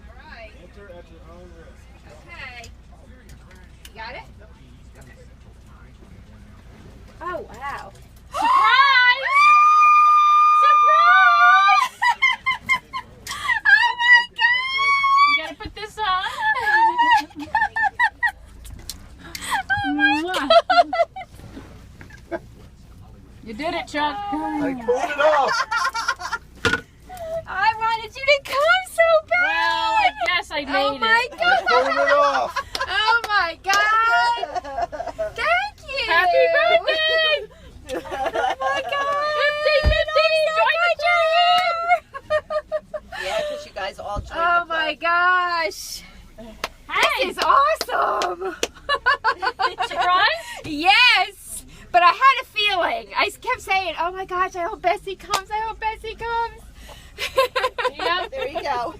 Alright. Enter at your own risk. Okay. You got it? Oh, wow. Surprise! Surprise! Oh my god! You gotta put this on. Oh my Mwah. god! You did it, Chuck. I pulled it off. I wanted you to come so bad! Well, I guess I made Oh my it. I pulled it off. Oh my god! Thank you! Happy birthday! Oh my god! 50-50! Yeah, because you guys all joined Oh the my gosh! Hey, This is awesome! surprise? Yes! But I had a feeling. I kept saying, oh my gosh, I hope Bessie comes, I hope Bessie comes. Yeah. There you go.